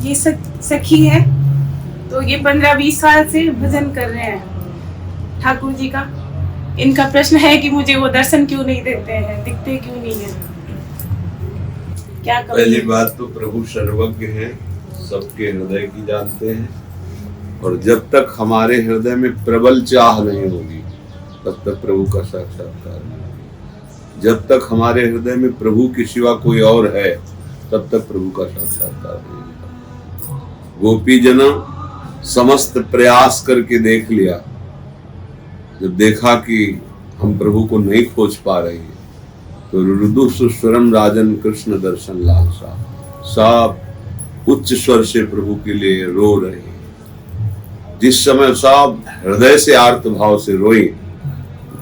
ये सखी है, तो ये 15-20 साल से भजन कर रहे हैं ठाकुर जी का। इनका प्रश्न है कि मुझे वो दर्शन क्यों नहीं देते हैं, दिखते क्यों नहीं है, क्या करूं? पहली बात तो प्रभु सर्वज्ञ हैं, सबके हृदय की जानते हैं, और जब तक हमारे हृदय में प्रबल चाह नहीं होगी तब तक प्रभु का साक्षात्कार नहीं होगा। जब तक हमारे हृदय में प्रभु के सिवा कोई और है तब तक प्रभु का साक्षात्कार नहीं होगा। गोपी जना समस्त प्रयास करके देख लिया, जब देखा कि हम प्रभु को नहीं खोज पा रहे हैं तो रुदु सुस्वरम राजन कृष्ण दर्शन लालसा, सब उच्च स्वर से प्रभु के लिए रो रहे हैं। जिस समय सब हृदय से आर्त भाव से रोए,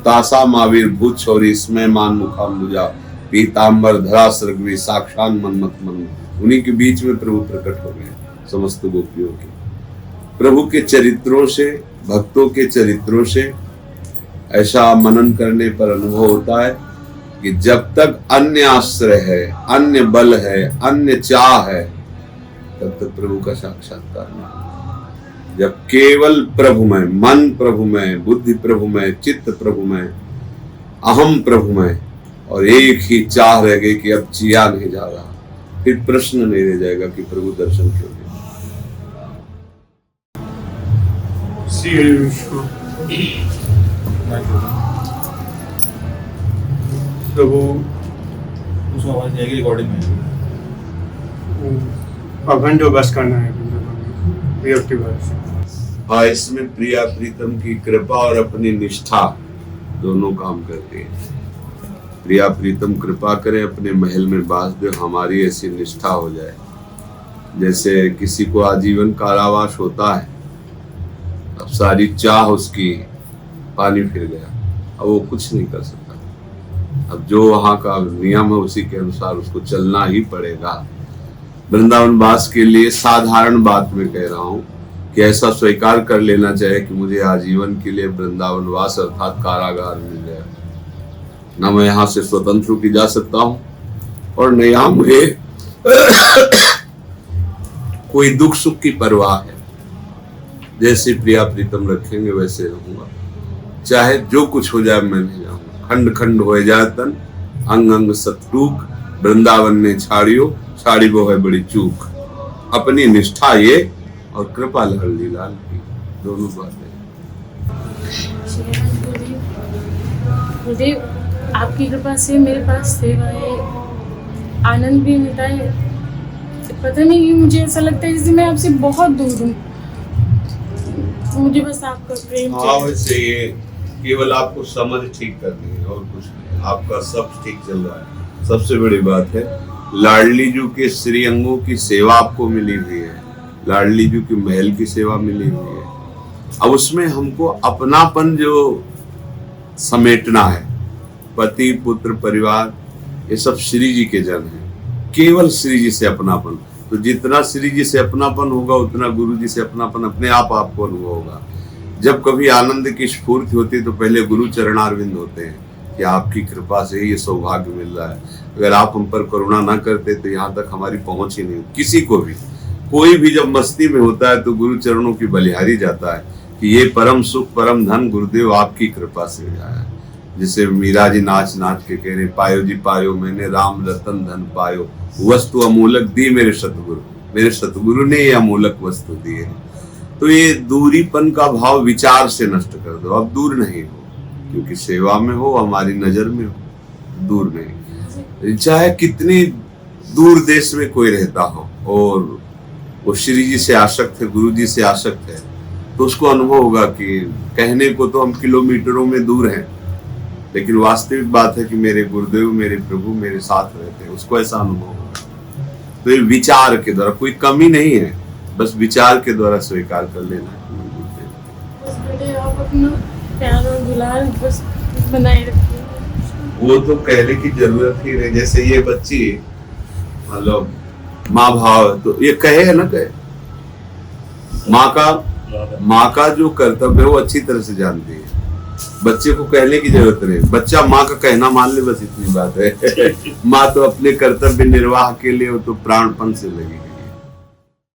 तासा मावीर भूत छौरी इसमें मान मुखाम्बुजा पीताम्बर धरा सृग्वी साक्षान मनमत मन, उन्हीं के बीच में प्रभु प्रकट हो गए समस्त गोपियों के। प्रभु के चरित्रों से, भक्तों के चरित्रों से ऐसा मनन करने पर अनुभव होता है कि जब तक अन्य आश्रय है, अन्य बल है, अन्य चाह है, तब तक प्रभु का साक्षात्कार नहीं। जब केवल प्रभुमय, मन प्रभुमय, बुद्धि प्रभुमय, चित्त प्रभुमय, अहम प्रभुमय, और एक ही चाह रह गई कि अब जिया नहीं जा रहा, फिर प्रश्न नहीं रह जाएगा कि प्रभु दर्शन क्यों नहीं। प्रभु उसमें आवाज जाएगी रिकॉर्डिंग में। अखंड जो बस करना है प्रिय बस। हाँ, इसमें प्रिया प्रीतम की कृपा और अपनी निष्ठा दोनों काम करते हैं। प्रिया प्रीतम कृपा करे, अपने महल में बास दे, हमारी ऐसी निष्ठा हो जाए। जैसे किसी को आजीवन कारावास होता है, अब सारी चाह उसकी पानी फिर गया, अब वो कुछ नहीं कर सकता। अब जो वहाँ का नियम है उसी के अनुसार उसको चलना ही पड़ेगा। वृंदावन वास के लिए साधारण बात में कह रहा हूँ कि ऐसा स्वीकार कर लेना चाहिए कि मुझे आजीवन के लिए वृंदावन वास अर्थात कारागार मिल गया, न मैं यहाँ से स्वतंत्र की जा सकता हूँ और न यहाँ मुझे कोई दुख सुख की परवाह है। जैसे प्रिया प्रीतम रखेंगे वैसे रहूंगा, चाहे जो कुछ हो जाए मैं नहीं जाऊंगा। खंड खंड हो जाए तन, अंग अंग सतूक, वृंदावन ने छाड़ियो, छाड़ी वो है बड़ी चूक। अपनी निष्ठा ये और कृपा लहरी लाल की, दोनों बातें। गुरुदेव, आपकी कृपा से मेरे पास सेवाएं, आनंद भी मिलता है। पता नहीं क्यों मुझे ऐसा लगता है जैसे मैं आपसे बहुत दूर हूँ। मुझे बस आपका प्रेम चाहिए। वैसे ये केवल आपको समझ ठीक करनी है और कुछ नहीं, आपका सब ठीक चल रहा है। सबसे बड़ी बात है लाडली जू के श्री अंगों की सेवा आपको मिली हुई है, लाडली जू की महल की सेवा मिली हुई है। अब उसमें हमको अपनापन जो समेटना है, पति पुत्र परिवार ये सब श्री जी के जन है, केवल श्री जी से अपनापन। तो जितना श्री जी से अपनापन होगा उतना गुरु जी से अपनापन अपने आप आपको अनुभव होगा। जब कभी आनंद की स्फूर्ति होती है तो पहले गुरु चरणारविंद होते हैं कि आपकी कृपा से ही ये सौभाग्य मिल रहा है। अगर आप हम पर करुणा ना करते तो यहाँ तक हमारी पहुंच ही नहीं। किसी को भी, कोई भी जब मस्ती में होता है तो गुरु चरणों की बलिहारी जाता है कि ये परम सुख परम धन गुरुदेव आपकी कृपा से आया है। जिसे मीरा जी नाच नाच के कह रहे, पायो जी पायो मैंने राम रतन धन पायो, वस्तु अमूलक दी मेरे सतगुरु, मेरे सतगुरु ने ये अमूलक वस्तु दी है। तो ये दूरीपन का भाव विचार से नष्ट कर दो। अब दूर नहीं हो, क्योंकि सेवा में हो, हमारी नजर में हो, दूर नहीं। चाहे कितनी दूर देश में कोई रहता हो और वो श्री जी से आसक्त है, गुरु जी से आसक्त है, तो उसको अनुभव होगा कि कहने को तो हम किलोमीटरों में दूर हैं, लेकिन वास्तविक बात है कि मेरे गुरुदेव, मेरे प्रभु मेरे साथ रहते हैं। उसको ऐसा अनुभव होगा। तो ये विचार के द्वारा, कोई कमी नहीं है, बस विचार के द्वारा स्वीकार कर लेना है। आप अपना प्यार और दुलार बस बनाए रखिए। वो तो कहने की जरूरत ही नहीं। जैसे ये बच्ची मतलब माँ भाव, तो ये कहे है ना, कहे माँ का जो कर्तव्य है वो अच्छी तरह से जानती है। बच्चे को कहने की जरूरत नहीं, बच्चा माँ का कहना मान ले, बस इतनी बात है। माँ तो अपने कर्तव्य निर्वाह के लिए वो तो प्राणपण से लगी है।